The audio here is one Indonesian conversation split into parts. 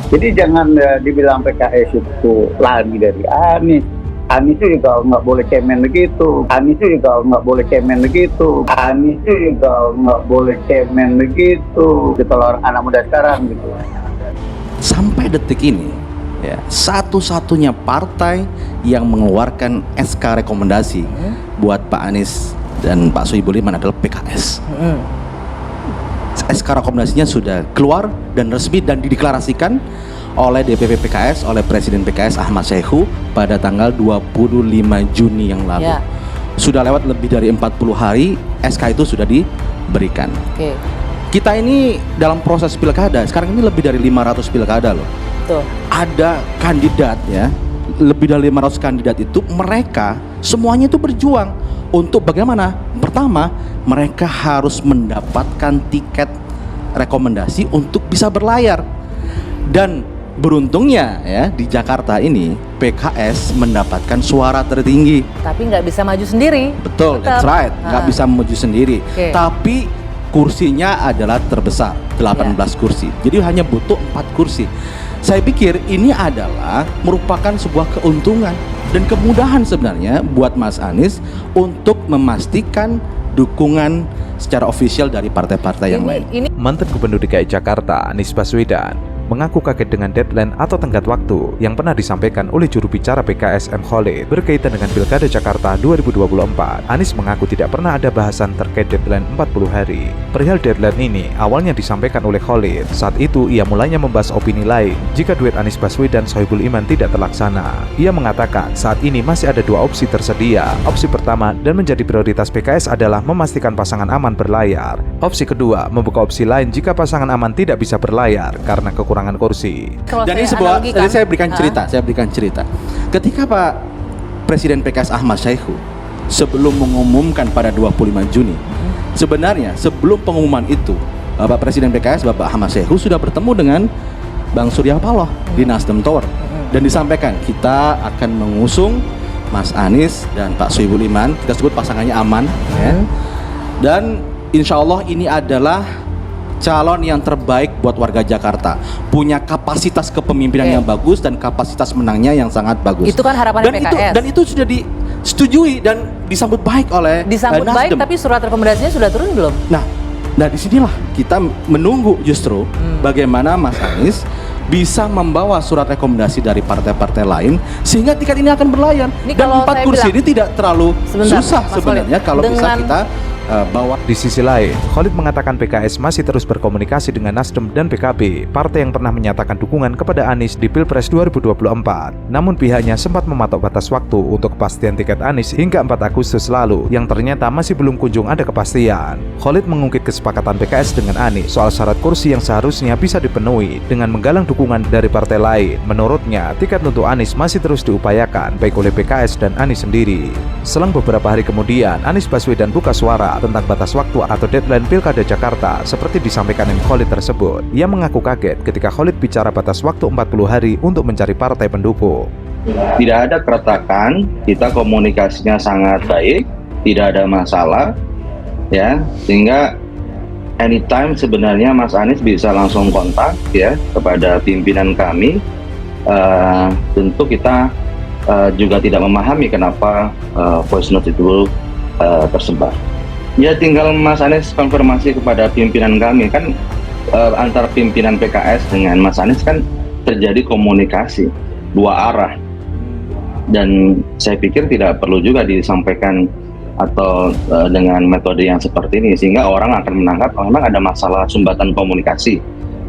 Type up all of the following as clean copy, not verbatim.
Jadi jangan dibilang PKS itu lari dari Anies. Anies itu juga nggak boleh cemen begitu. Anies itu juga nggak boleh cemen begitu. Anies itu juga nggak boleh cemen begitu. Gitu loh anak muda sekarang gitu. Sampai detik ini, ya, satu-satunya partai yang mengeluarkan SK rekomendasi buat Pak Anies dan Pak Sohibul Iman adalah PKS. SK rekomendasinya sudah keluar dan resmi dan dideklarasikan oleh DPP PKS, oleh Presiden PKS Ahmad Saihu pada tanggal 25 Juni yang lalu. Ya. Sudah lewat lebih dari 40 hari, SK itu sudah diberikan. Oke. Kita ini dalam proses pilkada, sekarang ini lebih dari 500 pilkada loh. Betul. Ada kandidat ya, lebih dari 500 kandidat itu mereka semuanya itu berjuang untuk bagaimana? Pertama, mereka harus mendapatkan tiket rekomendasi untuk bisa berlayar. Dan beruntungnya ya di Jakarta ini PKS mendapatkan suara tertinggi. Tapi nggak bisa maju sendiri. Betul, Tetap. that's right. Nggak bisa maju sendiri. Oke. Tapi kursinya adalah terbesar, 18 kursi. Jadi hanya butuh 4 kursi. Saya pikir ini adalah merupakan sebuah keuntungan dan kemudahan sebenarnya buat Mas Anies untuk memastikan dukungan secara ofisial dari partai-partai yang lain. Ini Mantan Gubernur DKI Jakarta Anies Baswedan mengaku kaget dengan deadline atau tenggat waktu yang pernah disampaikan oleh juru bicara PKS M. Khalid berkaitan dengan Pilkada Jakarta 2024. Anies mengaku tidak pernah ada bahasan terkait deadline 40 hari. Perihal deadline ini awalnya disampaikan oleh Khalid. Saat itu ia mulanya membahas opini lain jika duet Anies Baswedan Sohibul Iman tidak terlaksana. Ia mengatakan saat ini masih ada dua opsi tersedia. Opsi pertama dan menjadi prioritas PKS adalah memastikan pasangan aman berlayar. Opsi kedua membuka opsi lain jika pasangan aman tidak bisa berlayar karena kekurangan kursi. kalau Dan ini saya sebuah, analogikan, tadi saya berikan cerita. Ketika Pak Presiden PKS Ahmad Saihu sebelum mengumumkan pada 25 Juni, sebenarnya sebelum pengumuman itu, Bapak Presiden PKS Bapak Ahmad Saihu sudah bertemu dengan Bang Surya Paloh di Nasdem Tower dan disampaikan kita akan mengusung Mas Anies dan Pak Sohibul Iman, kita sebut pasangannya aman, ya. Dan insya Allah ini adalah calon yang terbaik buat warga Jakarta, punya kapasitas kepemimpinan yang bagus dan kapasitas menangnya yang sangat bagus. Itu kan harapannya dan PKS. Dan itu sudah disetujui dan disambut baik oleh disambut baik, Nasdem. tapi surat rekomendasinya sudah turun belum? Nah disinilah kita menunggu justru bagaimana Mas Anies bisa membawa surat rekomendasi dari partai-partai lain sehingga tiket ini akan berlayar. Ini Dan kalau 4 saya kursi bilang- ini tidak terlalu Sebentar, susah Mas sebenarnya Khalid. kalau bisa Dengan- kita bawa. Di sisi lain, Khalid mengatakan PKS masih terus berkomunikasi dengan Nasdem dan PKB, partai yang pernah menyatakan dukungan kepada Anies di Pilpres 2024. Namun pihaknya sempat mematok batas waktu untuk kepastian tiket Anies hingga 4 Agustus lalu, yang ternyata masih belum kunjung ada kepastian. Khalid mengungkit kesepakatan PKS dengan Anies soal syarat kursi yang seharusnya bisa dipenuhi dengan menggalang dukungan dari partai lain. Menurutnya, tiket untuk Anies masih terus diupayakan baik oleh PKS dan Anies sendiri. Selang beberapa hari kemudian, Anies Baswedan buka suara tentang batas waktu atau deadline Pilkada Jakarta seperti disampaikan M. Khalid tersebut. Ia mengaku kaget ketika Khalid bicara batas waktu 40 hari untuk mencari partai pendukung. Tidak ada keretakan, kita komunikasinya sangat baik, tidak ada masalah, ya, sehingga anytime sebenarnya Mas Anies bisa langsung kontak ya kepada pimpinan kami. Tentu kita juga tidak memahami kenapa voice note itu tersebar. Ya tinggal Mas Anies konfirmasi kepada pimpinan kami kan, antara pimpinan PKS dengan Mas Anies kan terjadi komunikasi dua arah, dan saya pikir tidak perlu juga disampaikan atau dengan metode yang seperti ini sehingga orang akan menangkap memang ada masalah sumbatan komunikasi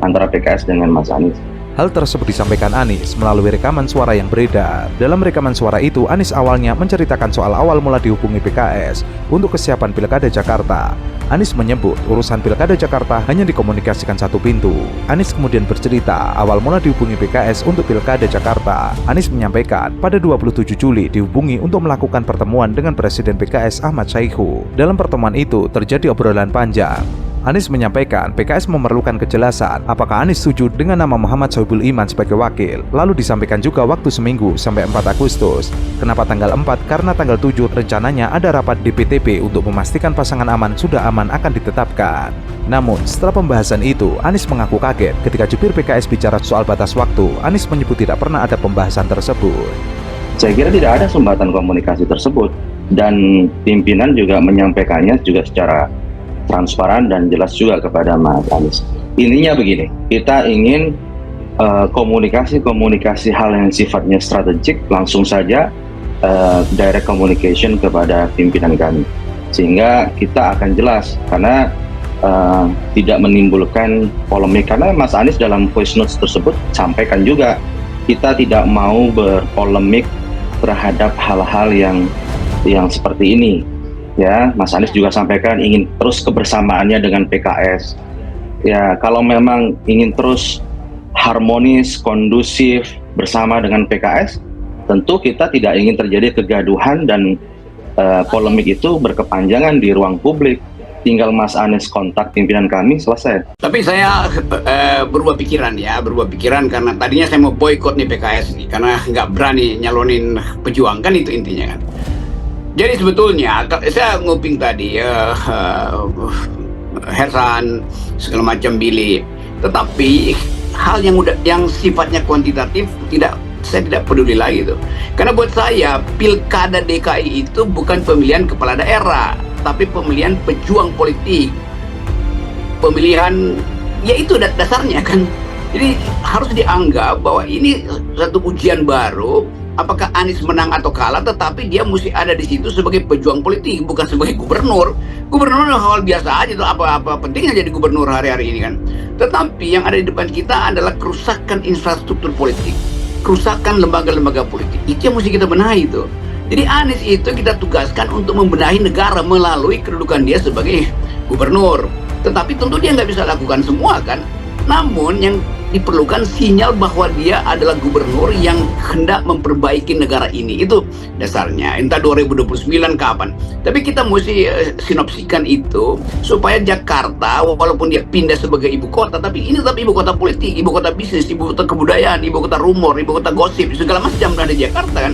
antara PKS dengan Mas Anies. Hal tersebut disampaikan Anies melalui rekaman suara yang beredar. Dalam rekaman suara itu, Anies awalnya menceritakan soal awal mula dihubungi PKS untuk kesiapan Pilkada Jakarta. Anies menyebut urusan Pilkada Jakarta hanya dikomunikasikan satu pintu. Anies kemudian bercerita awal mula dihubungi PKS untuk Pilkada Jakarta. Anies menyampaikan pada 27 Juli dihubungi untuk melakukan pertemuan dengan Presiden PKS Ahmad Saihu. Dalam pertemuan itu terjadi obrolan panjang. Anies menyampaikan PKS memerlukan kejelasan apakah Anies setuju dengan nama Muhammad Sohibul Iman sebagai wakil. Lalu disampaikan juga waktu seminggu sampai 4 Agustus. Kenapa tanggal 4? Karena tanggal 7 rencananya ada rapat DPTP untuk memastikan pasangan aman sudah aman akan ditetapkan. Namun, setelah pembahasan itu, Anies mengaku kaget ketika jubir PKS bicara soal batas waktu. Anies menyebut tidak pernah ada pembahasan tersebut. Saya kira tidak ada sumbatan komunikasi tersebut, dan pimpinan juga menyampaikannya juga secara transparan dan jelas juga kepada Mas Anies. Intinya begini, kita ingin komunikasi hal yang sifatnya strategik langsung saja direct communication kepada pimpinan kami, sehingga kita akan jelas karena tidak menimbulkan polemik. Karena Mas Anies dalam voice notes tersebut sampaikan juga kita tidak mau berpolemik terhadap hal-hal yang seperti ini. Ya, Mas Anies juga sampaikan ingin terus kebersamaannya dengan PKS. Ya, kalau memang ingin terus harmonis, kondusif bersama dengan PKS, tentu kita tidak ingin terjadi kegaduhan dan polemik itu berkepanjangan di ruang publik. Tinggal Mas Anies kontak pimpinan kami, selesai. Tapi saya berubah pikiran karena tadinya saya mau boykot nih PKS nih karena nggak berani nyalonin pejuang, kan itu intinya kan. Jadi sebetulnya saya nguping tadi Hersan segala macam Billy, tetapi hal yang sifatnya kuantitatif saya tidak peduli lagi tuh. Karena buat saya pilkada DKI itu bukan pemilihan kepala daerah, tapi pemilihan pejuang politik. Pemilihan, ya itu dasarnya kan. Jadi harus dianggap bahwa ini satu ujian baru. Apakah Anies menang atau kalah, tetapi dia mesti ada di situ sebagai pejuang politik, bukan sebagai gubernur. Gubernur hal biasa aja tuh, apa pentingnya jadi gubernur hari-hari ini kan. Tetapi yang ada di depan kita adalah kerusakan infrastruktur politik, kerusakan lembaga-lembaga politik. Itu yang mesti kita benahi itu. Jadi Anies itu kita tugaskan untuk membenahi negara melalui kedudukan dia sebagai gubernur. Tetapi tentu dia nggak bisa lakukan semua kan. Namun yang diperlukan sinyal bahwa dia adalah gubernur yang hendak memperbaiki negara ini. Itu dasarnya. Entah 2029 kapan. Tapi kita mesti sinopsikan itu supaya Jakarta walaupun dia pindah sebagai ibu kota, tapi ini tetap ibu kota politik, ibu kota bisnis, ibu kota kebudayaan, ibu kota rumor, ibu kota gosip, segala macam ada di Jakarta kan.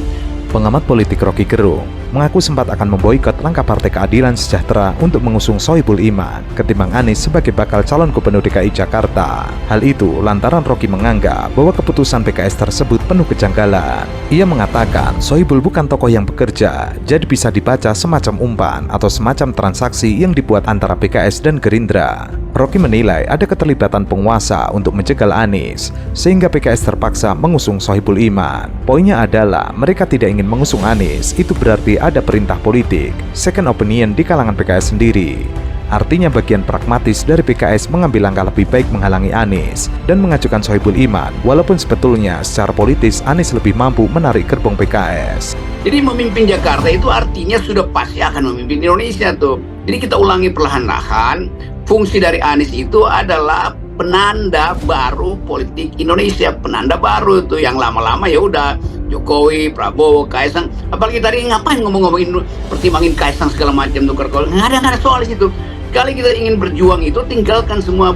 Pengamat politik Rocky Gerung mengaku sempat akan memboikot langkah Partai Keadilan Sejahtera untuk mengusung Sohibul Iman ketimbang Anies sebagai bakal calon gubernur DKI Jakarta. Hal itu lantaran Rocky menganggap bahwa keputusan PKS tersebut penuh kejanggalan. Ia mengatakan Sohibul bukan tokoh yang bekerja, jadi bisa dibaca semacam umpan atau semacam transaksi yang dibuat antara PKS dan Gerindra. Rocky menilai ada keterlibatan penguasa untuk menjegal Anies, sehingga PKS terpaksa mengusung Sohibul Iman. Poinnya adalah mereka tidak ingin mengusung Anies, itu berarti ada perintah politik, second opinion di kalangan PKS sendiri. Artinya bagian pragmatis dari PKS mengambil langkah lebih baik menghalangi Anies dan mengajukan Sohibul Iman, walaupun sebetulnya secara politis Anies lebih mampu menarik gerbong PKS. Jadi memimpin Jakarta itu artinya sudah pasti akan memimpin Indonesia tuh. Jadi kita ulangi perlahan-lahan, fungsi dari Anies itu adalah penanda baru politik Indonesia, penanda baru itu. Yang lama-lama ya udah Jokowi, Prabowo, Kaisang. Apalagi tadi ngapain ngomongin pertimbangin Kaisang segala macam tuh kalau nggak ada soal di situ. Kali kita ingin berjuang itu tinggalkan semua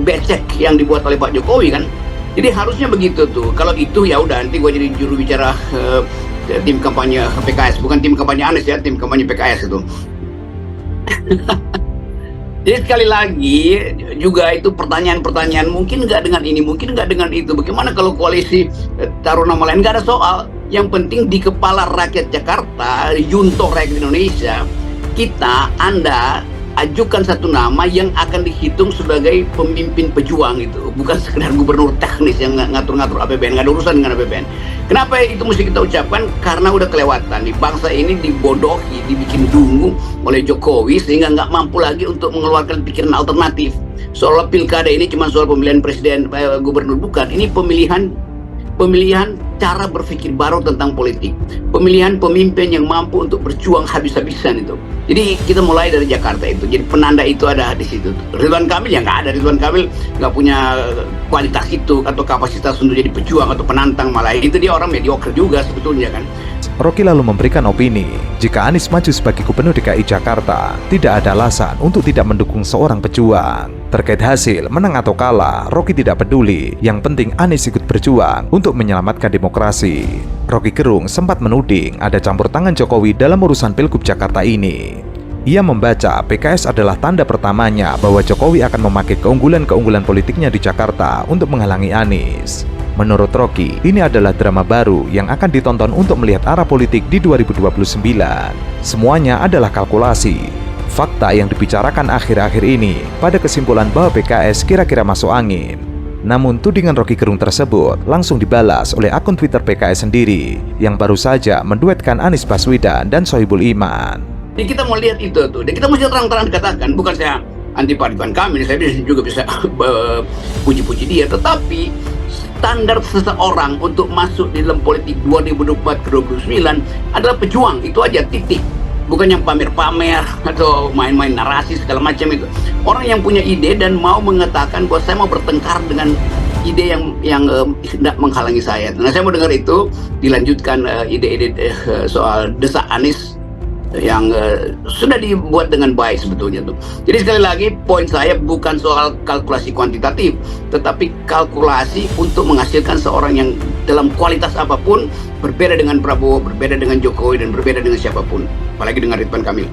becek yang dibuat oleh Pak Jokowi kan. Jadi harusnya begitu tuh. Kalau itu ya udah nanti gue jadi juru bicara tim kampanye PKS, bukan tim kampanye Anies ya, tim kampanye PKS itu. Jadi sekali lagi juga itu pertanyaan-pertanyaan, mungkin nggak dengan ini, mungkin nggak dengan itu. Bagaimana kalau koalisi taruh nama lain? Nggak ada soal. Yang penting di kepala rakyat Jakarta, junto rakyat Indonesia, Anda ajukan satu nama yang akan dihitung sebagai pemimpin pejuang itu, bukan sekedar gubernur teknis yang ngatur-ngatur APBN, nggak ada urusan dengan APBN. Kenapa itu mesti kita ucapkan? Karena udah kelewatan nih, bangsa ini dibodohi, dibikin dungu oleh Jokowi sehingga nggak mampu lagi untuk mengeluarkan pikiran alternatif. Soal pilkada ini cuma soal pemilihan presiden, gubernur, bukan. Ini pemilihan cara berpikir baru tentang politik, pemilihan pemimpin yang mampu untuk berjuang habis-habisan itu. Jadi kita mulai dari Jakarta itu. Jadi penanda itu ada di situ. Ridwan Kamil ya nggak ada. Ridwan Kamil nggak punya kualitas itu atau kapasitas untuk jadi pejuang atau penantang, malah itu dia orang mediocre juga sebetulnya kan. Rocky lalu memberikan opini, jika Anies maju sebagai Gubernur DKI Jakarta, tidak ada alasan untuk tidak mendukung seorang pejuang. Terkait hasil, menang atau kalah, Rocky tidak peduli. Yang penting Anies ikut berjuang untuk menyelamatkan demokrasi. Rocky Gerung sempat menuding ada campur tangan Jokowi dalam urusan Pilgub Jakarta ini. Ia membaca PKS adalah tanda pertamanya bahwa Jokowi akan memakai keunggulan-keunggulan politiknya di Jakarta untuk menghalangi Anies. Menurut Rocky, ini adalah drama baru yang akan ditonton untuk melihat arah politik di 2029. Semuanya adalah kalkulasi. Fakta yang dibicarakan akhir-akhir ini pada kesimpulan bahwa PKS kira-kira masuk angin. Namun tudingan Rocky Gerung tersebut langsung dibalas oleh akun Twitter PKS sendiri yang baru saja menduetkan Anies Baswedan dan Sohibul Iman. Jadi kita mau lihat itu tuh, dan kita mesti terang-terang dikatakan, bukan saya anti Pak Ridwan Kamil, saya juga bisa puji-puji dia, tetapi standar seseorang untuk masuk di dalam politik 2024 ke 2029 adalah pejuang, itu aja, titik. Bukan yang pamer-pamer atau main-main narasi segala macam itu. Orang yang punya ide dan mau mengatakan bahwa saya mau bertengkar dengan ide yang tidak menghalangi saya. Nah, saya mau dengar itu dilanjutkan ide-ide soal desak Anies yang sudah dibuat dengan baik sebetulnya tuh. Jadi sekali lagi poin saya bukan soal kalkulasi kuantitatif, tetapi kalkulasi untuk menghasilkan seorang yang dalam kualitas apapun berbeda dengan Prabowo, berbeda dengan Jokowi, dan berbeda dengan siapapun, apalagi dengan Ridwan Kamil.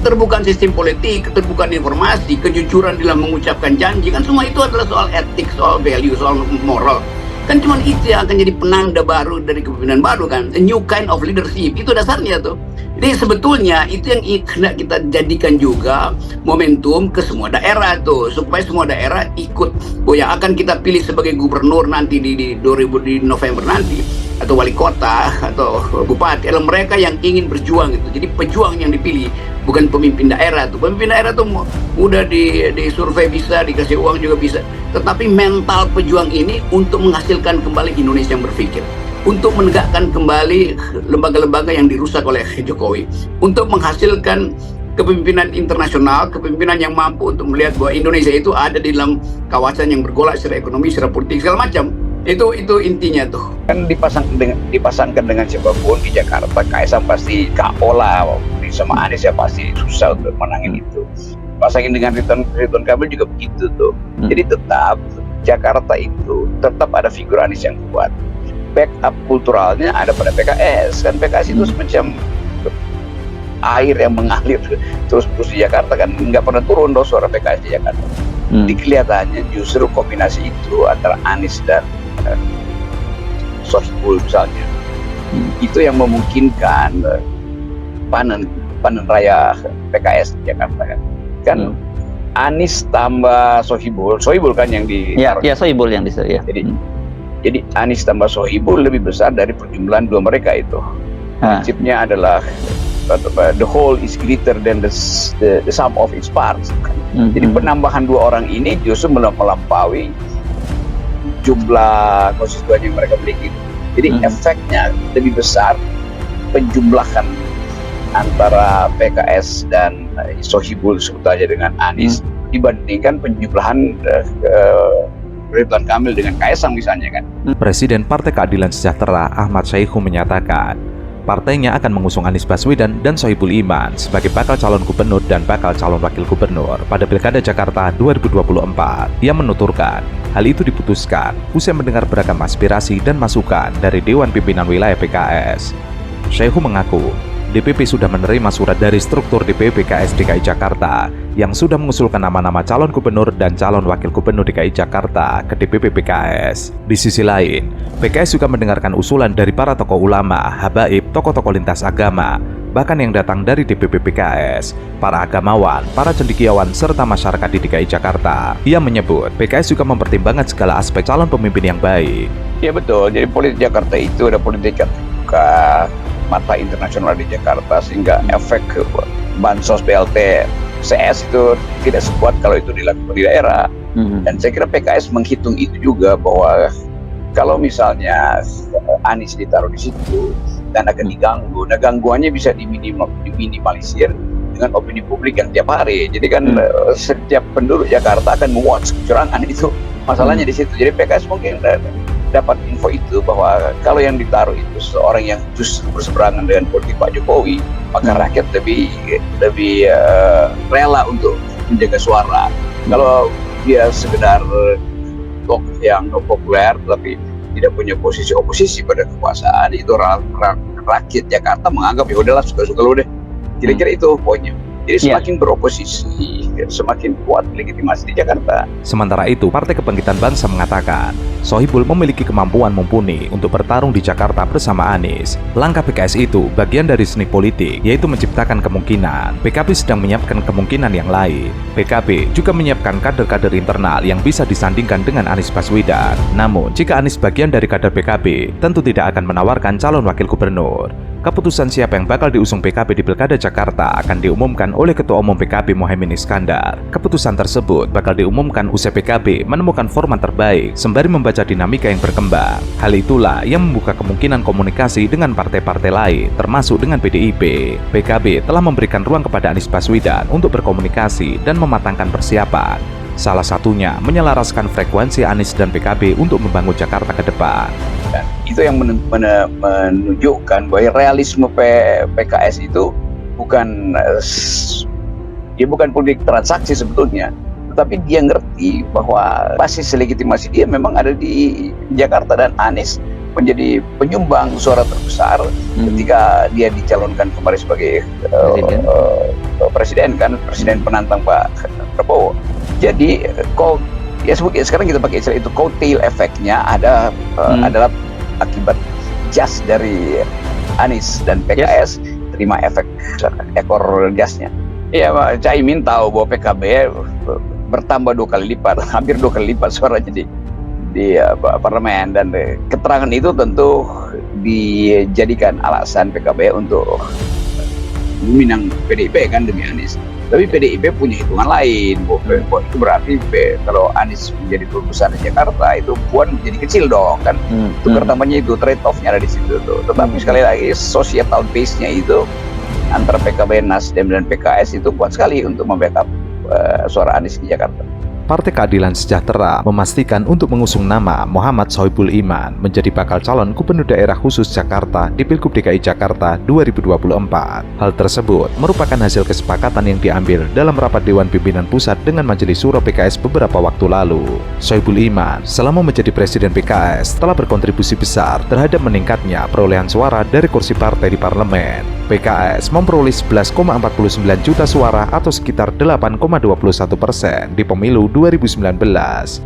Keterbukaan sistem politik, keterbukaan informasi, kejujuran dalam mengucapkan janji, kan semua itu adalah soal etik, soal value, soal moral. Kan cuma itu yang akan jadi penanda baru dari kepemimpinan baru kan, a new kind of leadership, itu dasarnya tuh. Jadi sebetulnya itu yang hendak kita jadikan juga momentum ke semua daerah tuh, supaya semua daerah ikut. Oh, yang akan kita pilih sebagai gubernur nanti di November nanti, atau wali kota atau bupati, adalah mereka yang ingin berjuang itu. Jadi pejuang yang dipilih, bukan pemimpin daerah tuh. Pemimpin daerah tuh mudah disurvei bisa, dikasih uang juga bisa. Tetapi mental pejuang ini untuk menghasilkan kembali Indonesia yang berpikir, untuk menegakkan kembali lembaga-lembaga yang dirusak oleh Jokowi, untuk menghasilkan kepemimpinan internasional, kepemimpinan yang mampu untuk melihat bahwa Indonesia itu ada di dalam kawasan yang bergolak secara ekonomi, secara politik, segala macam. Itu intinya tuh. Kan dipasangkan dengan siapapun di Jakarta, Kaisang pasti KO lah, sama Anies ya pasti susah untuk menangin itu. Pasangin dengan Ridwan Kamil juga begitu tuh. Jadi tetap Jakarta itu tetap ada figur Anies yang kuat. Backup kulturalnya ada pada PKS kan. PKS itu semacam air yang mengalir terus di Jakarta kan, nggak pernah turun loh suara PKS di Jakarta. Di kelihatannya justru kombinasi itu antara Anies dan Sohibul misalnya, itu yang memungkinkan panen raya PKS di Jakarta kan. Anies tambah Sohibul kan yang di Sohibul yang di ya. Jadi Anies tambah Sohibul lebih besar dari perjumlahan dua mereka itu. Prinsipnya adalah the whole is greater than the sum of its parts. Jadi penambahan dua orang ini justru melampaui jumlah konstituen yang mereka miliki. Jadi efeknya lebih besar penjumlahan antara PKS dan Sohibul sebut aja dengan Anies dibandingkan penjumlahan Ridwan Kamil dengan Kaisang misalnya kan. Presiden Partai Keadilan Sejahtera Ahmad Syaihu menyatakan partainya akan mengusung Anies Baswedan dan Sohibul Iman sebagai bakal calon gubernur dan bakal calon wakil gubernur pada Pilkada Jakarta 2024. Ia menuturkan hal itu diputuskan usai mendengar beragam aspirasi dan masukan dari Dewan Pimpinan Wilayah PKS. Syaihu mengaku DPP sudah menerima surat dari struktur DPP PKS DKI Jakarta yang sudah mengusulkan nama-nama calon gubernur dan calon wakil gubernur DKI Jakarta ke DPP PKS. Di sisi lain, PKS juga mendengarkan usulan dari para tokoh ulama, habaib, tokoh-tokoh lintas agama, bahkan yang datang dari DPP PKS, para agamawan, para cendekiawan, serta masyarakat di DKI Jakarta. Ia menyebut PKS juga mempertimbangkan segala aspek calon pemimpin yang baik. Ya betul, jadi politik Jakarta itu ada politik yang terbuka, mata internasional di Jakarta, sehingga efek bansos BLT CS itu tidak sekuat kalau itu dilakukan di daerah. Dan saya kira PKS menghitung itu juga, bahwa kalau misalnya Anies ditaruh di situ dan akan diganggu, nah gangguannya bisa diminimalisir dengan opini publik yang tiap hari. Jadi kan setiap penduduk Jakarta akan watch kecurangan itu. Masalahnya di situ. Jadi PKS mungkin dapat info itu bahwa kalau yang ditaruh itu seorang yang justru berseberangan dengan politik Pak Jokowi, maka rakyat lebih rela untuk menjaga suara. Kalau dia sekedar tokoh yang populer tapi tidak punya posisi oposisi pada kekuasaan, itu rakyat Jakarta menganggap ya udahlah suka-suka lu deh. Kira-kira itu poinnya. Jadi semakin beroposisi, semakin kuat legitimasi di Jakarta. Sementara itu, Partai Kebangkitan Bangsa mengatakan, Sohibul memiliki kemampuan mumpuni untuk bertarung di Jakarta bersama Anies. Langkah PKS itu bagian dari seni politik, yaitu menciptakan kemungkinan. PKB sedang menyiapkan kemungkinan yang lain. PKB juga menyiapkan kader-kader internal yang bisa disandingkan dengan Anies Baswedan. Namun, jika Anies bagian dari kader PKB, tentu tidak akan menawarkan calon wakil gubernur. Keputusan siapa yang bakal diusung PKB di Pilkada Jakarta akan diumumkan oleh Ketua Umum PKB Mohaimin Iskandar. Keputusan tersebut bakal diumumkan usai PKB menemukan format terbaik sembari membaca dinamika yang berkembang. Hal itulah yang membuka kemungkinan komunikasi dengan partai-partai lain, termasuk dengan PDIP. PKB telah memberikan ruang kepada Anies Baswedan untuk berkomunikasi dan mematangkan persiapan. Salah satunya menyelaraskan frekuensi Anies dan PKB untuk membangun Jakarta ke depan. Dan itu yang menunjukkan bahwa realisme PKS itu bukan politik transaksi sebetulnya, tetapi dia ngerti bahwa basis legitimasi dia memang ada di Jakarta, dan Anies menjadi penyumbang suara terbesar ketika dia dicalonkan kemarin sebagai presiden penantang Pak Prabowo. Jadi sekarang kita pakai istilah itu, coattail efeknya adalah akibat jas dari Anies dan PKS terima efek ekor jasnya. Ya, Caimin tahu bahwa PKB bertambah 2 kali lipat, hampir 2 kali lipat suaranya di parlemen, dan keterangan itu tentu dijadikan alasan PKB untuk meminang PDIP kan demi Anies. Tapi PDIP punya hitungan lain. Itu berarti kalau Anies menjadi tuan di Jakarta, itu Puan menjadi kecil dong kan. Tukar tambahnya itu, trade-off-nya ada di situ tuh. Tetapi sekali lagi societal base-nya itu antara PKB, Nasdem dan PKS itu kuat sekali untuk membackup suara Anies di Jakarta. Partai Keadilan Sejahtera memastikan untuk mengusung nama Muhammad Sohibul Iman menjadi bakal calon Gubernur Daerah Khusus Jakarta di Pilgub DKI Jakarta 2024. Hal tersebut merupakan hasil kesepakatan yang diambil dalam rapat Dewan Pimpinan Pusat dengan Majelis Syuro PKS beberapa waktu lalu. Sohibul Iman selama menjadi Presiden PKS telah berkontribusi besar terhadap meningkatnya perolehan suara dari kursi partai di parlemen. PKS memperoleh 11,49 juta suara atau sekitar 8,21% di pemilu 2019.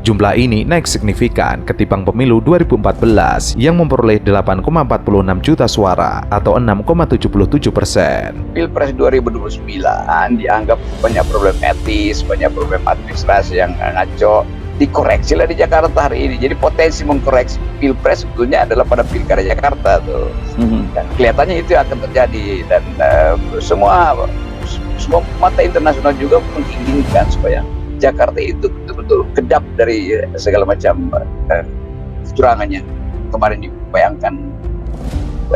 Jumlah ini naik signifikan ketimbang pemilu 2014 yang memperoleh 8,46 juta suara atau 6,77%. Pilpres 2029 dianggap banyak problem etis, banyak problem administrasi yang ngaco. Dikoreksi lah di Jakarta hari ini. Jadi potensi mengkoreksi Pilpres sebetulnya adalah pada Pilkada Jakarta tuh. Dan kelihatannya itu akan terjadi, dan semua mata internasional juga menginginkan supaya Jakarta itu betul-betul kedap dari segala macam kecurangannya kemarin dibayangkan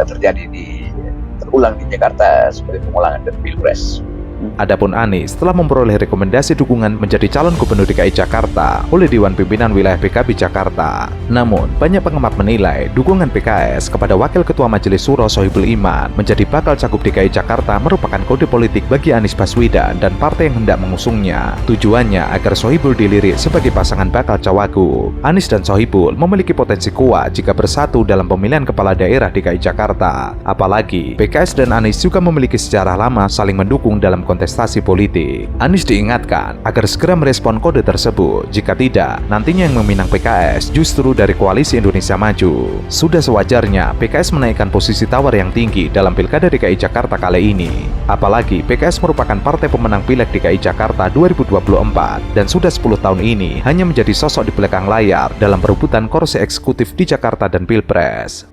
terjadi terulang di Jakarta seperti pengulangan dari Pilpres. Adapun Anies telah memperoleh rekomendasi dukungan menjadi calon Gubernur DKI Jakarta oleh Dewan Pimpinan Wilayah PKB Jakarta. Namun, banyak pengamat menilai dukungan PKS kepada Wakil Ketua Majelis Syuro Sohibul Iman menjadi bakal cagup DKI Jakarta merupakan kode politik bagi Anies Baswedan dan partai yang hendak mengusungnya. Tujuannya agar Sohibul dilirik sebagai pasangan bakal cawagup. Anies dan Sohibul memiliki potensi kuat jika bersatu dalam pemilihan kepala daerah DKI Jakarta. Apalagi, PKS dan Anies juga memiliki sejarah lama saling mendukung dalam kontestasi politik. Anies diingatkan agar segera merespon kode tersebut. Jika tidak, nantinya yang meminang PKS justru dari Koalisi Indonesia Maju. Sudah sewajarnya PKS menaikkan posisi tawar yang tinggi dalam Pilkada DKI Jakarta kali ini. Apalagi PKS merupakan partai pemenang Pileg DKI Jakarta 2024 dan sudah 10 tahun ini hanya menjadi sosok di belakang layar dalam perebutan kursi eksekutif di Jakarta dan Pilpres.